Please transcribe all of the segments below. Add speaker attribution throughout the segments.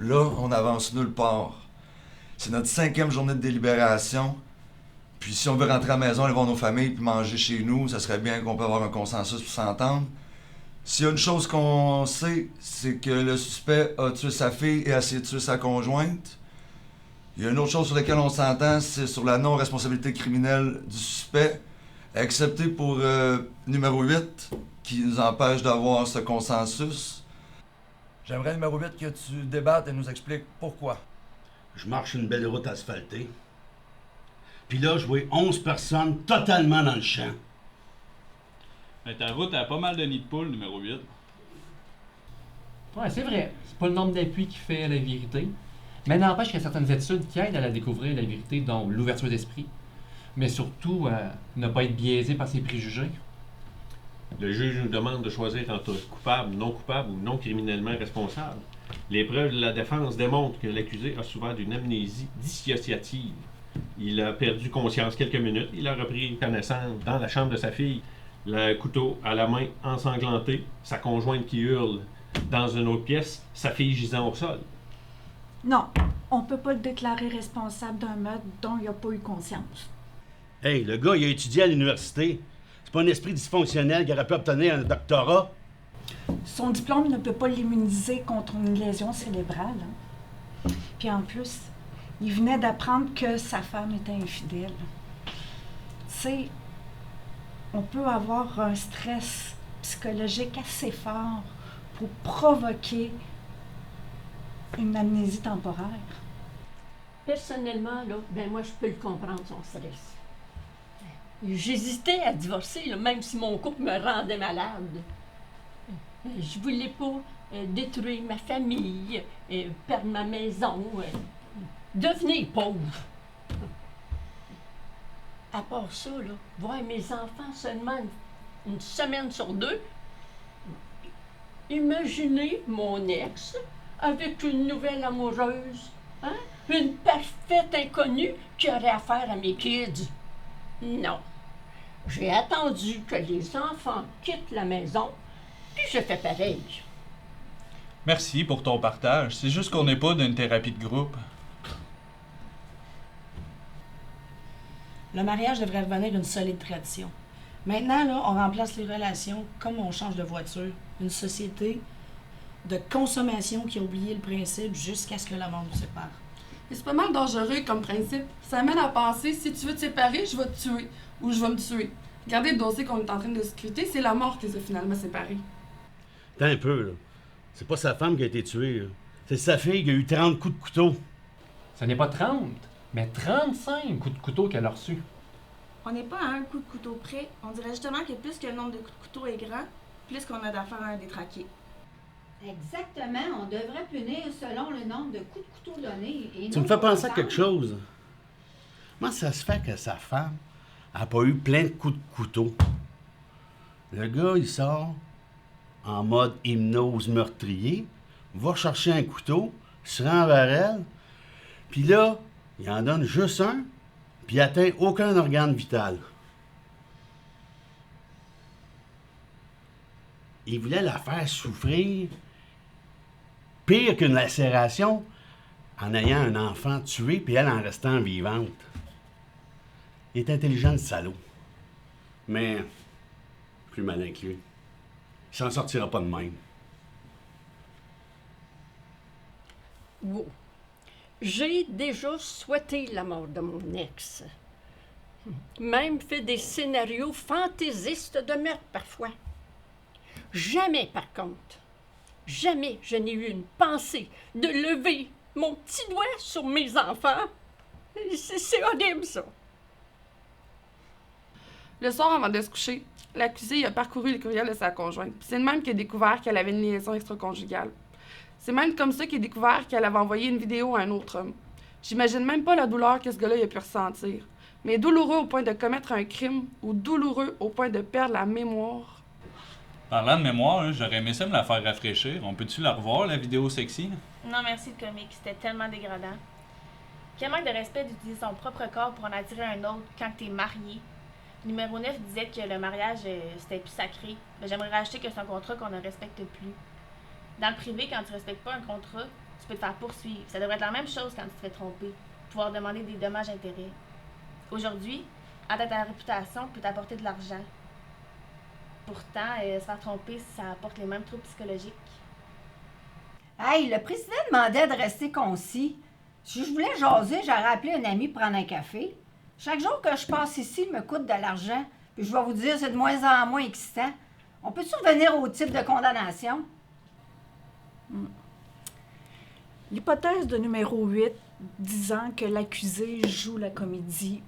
Speaker 1: Là, on avance nulle part. C'est notre 5e journée de délibération. Puis si on veut rentrer à la maison, aller voir nos familles, puis manger chez nous, ça serait bien qu'on peut avoir un consensus pour s'entendre. S'il y a une chose qu'on sait, c'est que le suspect a tué sa fille et a essayé de tuer sa conjointe. Il y a une autre chose sur laquelle on s'entend, c'est sur la non-responsabilité criminelle du suspect, excepté pour numéro 8, qui nous empêche d'avoir ce consensus. J'aimerais, numéro 8, que tu débattes et nous expliques pourquoi.
Speaker 2: Je marche une belle route asphaltée. Puis là, je vois 11 personnes totalement dans le champ.
Speaker 3: Mais ta route a pas mal de nids de poules, numéro 8.
Speaker 4: Ouais, c'est vrai. C'est pas le nombre d'appuis qui fait la vérité. Mais n'empêche qu'il y a certaines études qui aident à la découvrir, la vérité, dont l'ouverture d'esprit. Mais surtout, ne pas être biaisé par ses préjugés.
Speaker 5: Le juge nous demande de choisir entre coupable ou non criminellement responsable. Les preuves de la défense démontrent que l'accusé a souffert d'une amnésie dissociative. Il a perdu conscience quelques minutes. Il a repris connaissance dans la chambre de sa fille, le couteau à la main ensanglanté, sa conjointe qui hurle dans une autre pièce, sa fille gisant au sol.
Speaker 6: Non, on peut pas le déclarer responsable d'un meurtre dont il n'a pas eu conscience.
Speaker 2: Hey, le gars, il a étudié à l'université. C'est pas un esprit dysfonctionnel qui aurait pu obtenir un doctorat.
Speaker 6: Son diplôme ne peut pas l'immuniser contre une lésion cérébrale. Puis en plus, il venait d'apprendre que sa femme était infidèle. Tu sais, on peut avoir un stress psychologique assez fort pour provoquer une amnésie temporaire.
Speaker 7: Personnellement, là, moi, je peux le comprendre, son stress. J'hésitais à divorcer, là, même si mon couple me rendait malade. Je voulais pas détruire ma famille, perdre ma maison, devenir pauvre. À part ça, là, voir mes enfants seulement une semaine sur 2, imaginez mon ex avec une nouvelle amoureuse, hein? Une parfaite inconnue qui aurait affaire à mes kids. Non. J'ai attendu que les enfants quittent la maison, puis j'ai fait pareil.
Speaker 3: Merci pour ton partage. C'est juste qu'on n'est pas d'une thérapie de groupe.
Speaker 8: Le mariage devrait revenir une solide tradition. Maintenant, là, on remplace les relations comme on change de voiture. Une société de consommation qui a oublié le principe jusqu'à ce que la mort nous sépare.
Speaker 9: Et c'est pas mal dangereux comme principe. Ça amène à penser, si tu veux te séparer, je vais te tuer. Ou je vais me tuer. Regardez le dossier qu'on est en train de scruter, c'est la mort qui les a finalement séparés.
Speaker 2: Attends un peu, là. C'est pas sa femme qui a été tuée, là. C'est sa fille qui a eu 30 coups de couteau.
Speaker 4: Ce n'est pas 30, mais 35 coups de couteau qu'elle a reçus.
Speaker 10: On n'est pas à un coup de couteau près. On dirait justement que plus que le nombre de coups de couteau est grand, plus qu'on a d'affaires à un détraqué.
Speaker 11: Exactement. On devrait punir selon le nombre de coups de couteau donnés. Et
Speaker 2: Tu me fais penser à quelque chose. Comment ça se fait que sa femme n'a pas eu plein de coups de couteau? Le gars, il sort en mode hypnose meurtrier, va chercher un couteau, se rend vers elle, puis là, il en donne juste un, puis il atteint aucun organe vital. Il voulait la faire souffrir pire qu'une lacération en ayant un enfant tué, puis elle en restant vivante. Il est intelligent, le salaud. Mais plus malin que lui. Il s'en sortira pas de même.
Speaker 7: Wow. J'ai déjà souhaité la mort de mon ex. Même fait des scénarios fantaisistes de meurtre parfois. Jamais, par contre, jamais je n'ai eu une pensée de lever mon petit doigt sur mes enfants. C'est horrible, ça.
Speaker 9: Le soir avant de se coucher, l'accusé a parcouru le courriel de sa conjointe. C'est le même qui a découvert qu'elle avait une liaison extra-conjugale. C'est même comme ça qu'il a découvert qu'elle avait envoyé une vidéo à un autre homme. J'imagine même pas la douleur que ce gars-là a pu ressentir. Mais douloureux au point de commettre un crime ou douloureux au point de perdre la mémoire.
Speaker 3: Parlant de mémoire, j'aurais aimé ça me la faire rafraîchir. On peut-tu la revoir, la vidéo sexy?
Speaker 12: Non, merci le comique. C'était tellement dégradant. Quel manque de respect d'utiliser son propre corps pour en attirer un autre quand t'es marié. Numéro 9 disait que le mariage, c'était plus sacré. Mais j'aimerais rajouter que c'est un contrat qu'on ne respecte plus. Dans le privé, quand tu respectes pas un contrat, Tu peux te faire poursuivre. Ça devrait être la même chose quand tu te fais tromper. Pouvoir demander des dommages-intérêts. Aujourd'hui, atteindre ta réputation peut t'apporter de l'argent. Pourtant, se faire tromper, ça apporte les mêmes troubles psychologiques.
Speaker 11: Hey, le président demandait de rester concis. Si je voulais jaser, j'aurais appelé un ami pour prendre un café. Chaque jour que je passe ici me coûte de l'argent. Puis je vais vous dire, c'est de moins en moins excitant. On peut-tu revenir au type de condamnation?
Speaker 6: L'hypothèse de numéro 8, disant que l'accusé joue la comédie,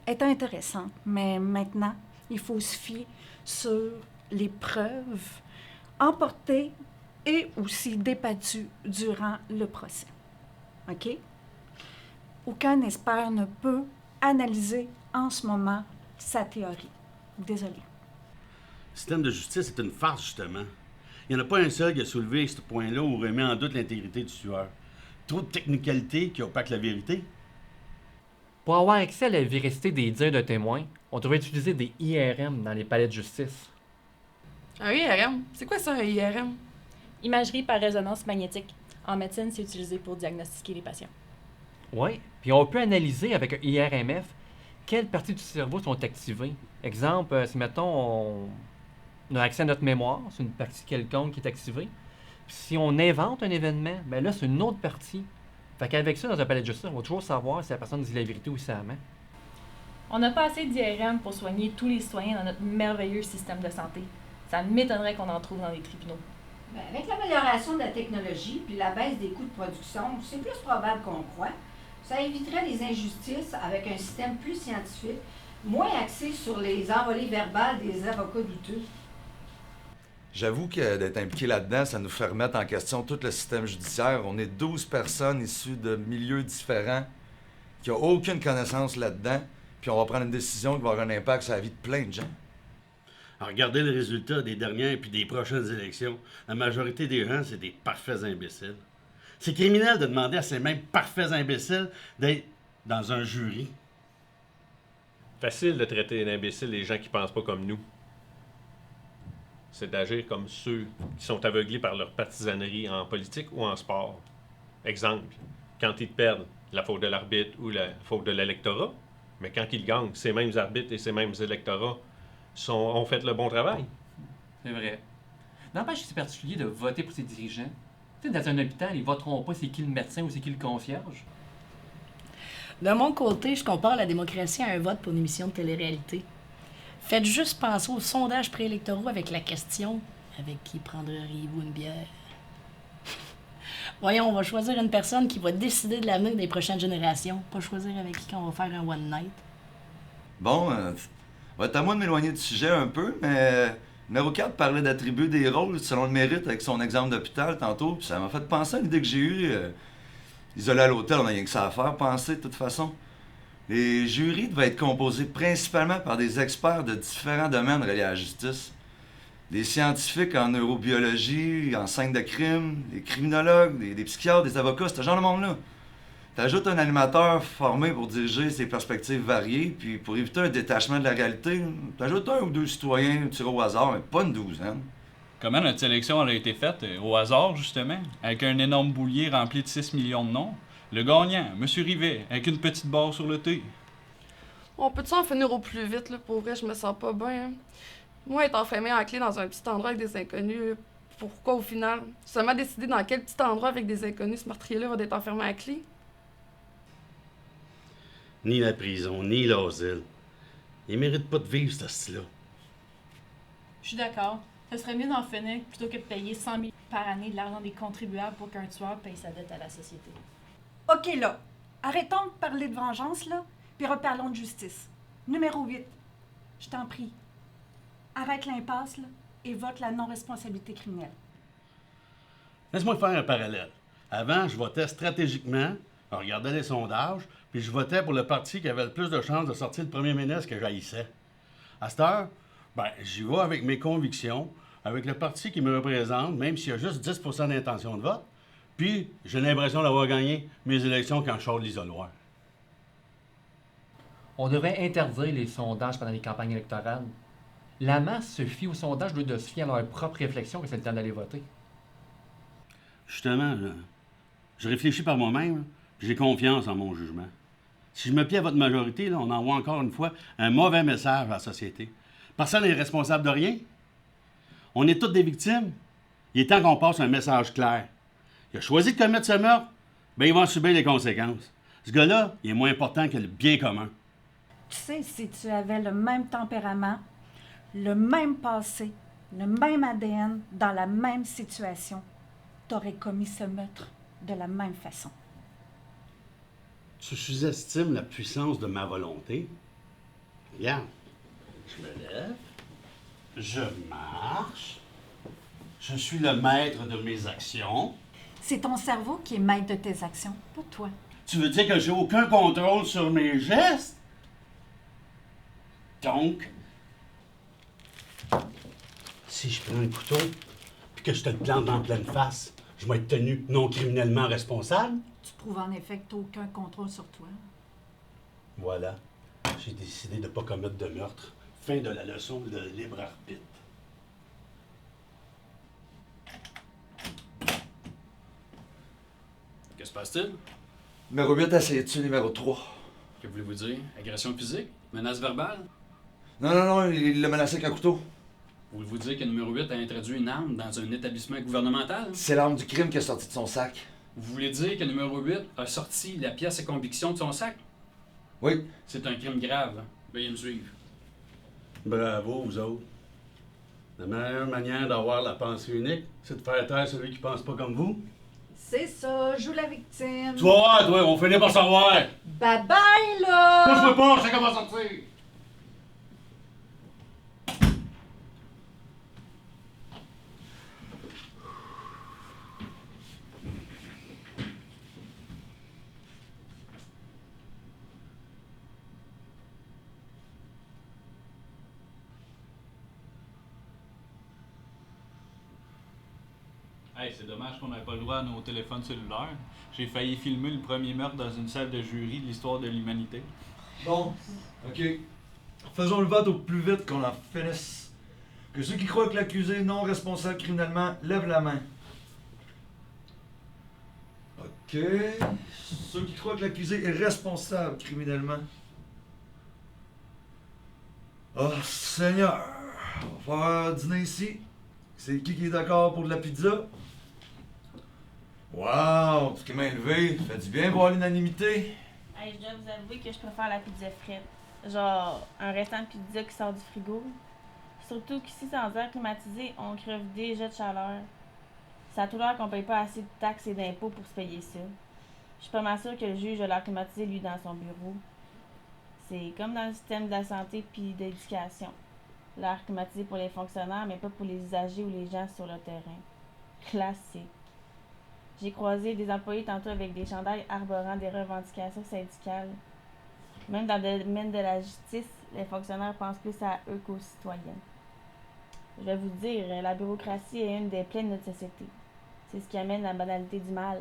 Speaker 6: est intéressante, mais maintenant, il faut se fier sur les preuves emportées et aussi débattues durant le procès. OK? Aucun expert ne peut analyser en ce moment sa théorie. Désolé.
Speaker 2: Le système de justice est une farce, justement. Il n'y en a pas un seul qui a soulevé ce point-là ou remet en doute l'intégrité du tueur. Trop de technicalités qui opaquent la vérité.
Speaker 4: Pour avoir accès à la véracité des dires de témoins, on devrait utiliser des IRM dans les palais de justice.
Speaker 9: Un IRM? C'est quoi ça, un IRM?
Speaker 13: Imagerie par résonance magnétique. En médecine, c'est utilisé pour diagnostiquer les patients.
Speaker 4: Oui, puis on peut analyser avec un IRMF quelles parties du cerveau sont activées. Exemple, si mettons on a accès à notre mémoire, c'est une partie quelconque qui est activée. Puis si on invente un événement, ben là c'est une autre partie. Fait qu'avec ça, dans un palais de justice, on va toujours savoir si la personne dit la vérité ou si elle ment.
Speaker 13: On n'a pas assez d'IRM pour soigner tous les citoyens dans notre merveilleux système de santé. Ça m'étonnerait qu'on en trouve dans les tribunaux.
Speaker 11: Ben, avec l'amélioration de la technologie puis la baisse des coûts de production, c'est plus probable qu'on croit. Ça éviterait les injustices avec un système plus scientifique, moins axé sur les envolées verbales des avocats douteux.
Speaker 1: J'avoue que d'être impliqué là-dedans, ça nous fait remettre en question tout le système judiciaire. On est 12 personnes issues de milieux différents qui n'ont aucune connaissance là-dedans, puis on va prendre une décision qui va avoir un impact sur la vie de plein de gens.
Speaker 2: Regardez le résultat des dernières puis des prochaines élections. La majorité des gens, c'est des parfaits imbéciles. C'est criminel de demander à ces mêmes parfaits imbéciles d'être dans un jury.
Speaker 5: Facile de traiter d'imbéciles les gens qui pensent pas comme nous. C'est d'agir comme ceux qui sont aveuglés par leur partisanerie en politique ou en sport. Exemple, quand ils perdent, la faute de l'arbitre ou la faute de l'électorat, mais quand ils gagnent, ces mêmes arbitres et ces mêmes électorats ont fait le bon travail.
Speaker 4: C'est vrai. N'empêche que c'est particulier de voter pour ses dirigeants. Tu sais, dans un hôpital, ils voteront pas c'est qui le médecin ou c'est qui le concierge.
Speaker 8: De mon côté, je compare la démocratie à un vote pour une émission de télé-réalité. Faites juste penser aux sondages préélectoraux avec la question « Avec qui prendriez-vous une bière? » Voyons, on va choisir une personne qui va décider de l'avenir des prochaines générations, pas choisir avec qui on va faire un one night.
Speaker 1: Bon, va être à moi de m'éloigner du sujet un peu, mais numéro 4 parlait d'attribuer des rôles selon le mérite avec son exemple d'hôpital tantôt, puis ça m'a fait penser à l'idée que j'ai eue. Isolé à l'hôtel, on n'a rien que ça à faire, penser de toute façon. Les jurys devaient être composés principalement par des experts de différents domaines reliés à la justice. Des scientifiques en neurobiologie, en scène de crime, des criminologues, des psychiatres, des avocats, ce genre de monde-là. T'ajoutes un animateur formé pour diriger ses perspectives variées, puis pour éviter un détachement de la réalité, t'ajoutes un ou deux citoyens tirés au hasard, mais pas une douzaine.
Speaker 3: Comment notre sélection elle a été faite? Au hasard, justement, avec un énorme boulier rempli de 6 millions de noms. Le gagnant, M. Rivet, avec une petite barre sur le T.
Speaker 9: On peut-tu en finir au plus vite, là? Pour vrai, je me sens pas bien. Hein? Moi, être enfermé en clé dans un petit endroit avec des inconnus, pourquoi au final? Seulement décider dans quel petit endroit avec des inconnus ce meurtrier-là va d'être enfermé à clé?
Speaker 2: Ni la prison, ni l'asile. Ils méritent pas de vivre, ce style-là.
Speaker 13: Je suis d'accord. Ce serait mieux d'en finir plutôt que de payer 100 000 par année de l'argent des contribuables pour qu'un tueur paye sa dette à la société.
Speaker 6: OK, là. Arrêtons de parler de vengeance, là, puis reparlons de justice. Numéro 8. Je t'en prie. Arrête l'impasse, là, et vote la non-responsabilité criminelle.
Speaker 2: Laisse-moi faire un parallèle. Avant, je votais stratégiquement, je regardais les sondages, puis je votais pour le parti qui avait le plus de chances de sortir le premier ministre que j'haïssais. À cette heure, j'y vais avec mes convictions, avec le parti qui me représente, même s'il y a juste 10 % d'intention de vote, puis j'ai l'impression d'avoir gagné mes élections quand je sors de l'isoloir.
Speaker 4: On devrait interdire les sondages pendant les campagnes électorales. La masse se fie aux sondages au lieu de se fier à leur propre réflexion que c'est le temps d'aller voter.
Speaker 2: Justement, là, Je réfléchis par moi-même, puis j'ai confiance en mon jugement. Si je me plie à votre majorité, là, on envoie encore une fois un mauvais message à la société. Personne n'est responsable de rien. On est toutes des victimes. Il est temps qu'on passe un message clair. Il a choisi de commettre ce meurtre, bien, il va en subir les conséquences. Ce gars-là, il est moins important que le bien commun.
Speaker 6: Tu sais, si tu avais le même tempérament, le même passé, le même ADN, dans la même situation, tu aurais commis ce meurtre de la même façon.
Speaker 2: Tu sous-estimes la puissance de ma volonté. Regarde, je me lève, je marche, je suis le maître de mes actions.
Speaker 6: C'est ton cerveau qui est maître de tes actions, pas toi.
Speaker 2: Tu veux dire que j'ai aucun contrôle sur mes gestes? Donc, si je prends un couteau puis que je te le plante en pleine face, je vais être tenu non criminellement responsable?
Speaker 6: Tu prouves en effet que tu n'as aucun contrôle sur toi.
Speaker 2: Voilà. J'ai décidé de ne pas commettre de meurtre. Fin de la leçon de libre arbitre.
Speaker 14: Que se passe-t-il?
Speaker 1: Numéro 8 a essayé de tuer numéro 3.
Speaker 14: Que voulez-vous dire? Agression physique? Menace verbale?
Speaker 1: Non, il l'a menacé avec un couteau.
Speaker 14: Voulez-vous dire que numéro 8 a introduit une arme dans un établissement gouvernemental?
Speaker 1: C'est l'arme du crime qui est sortie de son sac.
Speaker 14: Vous voulez dire que numéro 8 a sorti la pièce à conviction de son sac?
Speaker 1: Oui.
Speaker 14: C'est un crime grave. Veuillez me suivre.
Speaker 2: Bravo, vous autres. La meilleure manière d'avoir la pensée unique, c'est de faire taire celui qui pense pas comme vous.
Speaker 6: C'est ça, joue la victime.
Speaker 2: Toi, on finit par savoir.
Speaker 6: Bye bye, là!
Speaker 2: Moi, je veux pas, je sais comment sortir.
Speaker 3: Hey, c'est dommage qu'on n'ait pas le droit à nos téléphones cellulaires. J'ai failli filmer le premier meurtre dans une salle de jury de l'histoire de l'humanité.
Speaker 1: Bon, OK. Faisons le vote au plus vite qu'on en finisse. Que ceux qui croient que l'accusé est non responsable criminellement lèvent la main. OK. Ceux qui croient que l'accusé est responsable criminellement. Oh, Seigneur! On va faire dîner ici. C'est qui est d'accord pour de la pizza? Wow! Tout qui main levée. Fait du bien voir l'unanimité.
Speaker 12: Hey, je dois vous avouer que je préfère la pizza frite. Genre, un restant de pizza qui sort du frigo. Surtout qu'ici, sans air climatisé, on crève déjà de chaleur. Ça a tout l'air qu'on paye pas assez de taxes et d'impôts pour se payer ça. Je suis pas mal sûre que le juge a l'air climatisé, lui, dans son bureau. C'est comme dans le système de la santé puis de l'éducation. L'air climatisé pour les fonctionnaires, mais pas pour les usagers ou les gens sur le terrain. Classique. J'ai croisé des employés tantôt avec des chandails arborant des revendications syndicales. Même dans le domaine de la justice, les fonctionnaires pensent plus à eux qu'aux citoyens. Je vais vous dire, la bureaucratie est une des plaies de notre société. C'est ce qui amène la banalité du mal.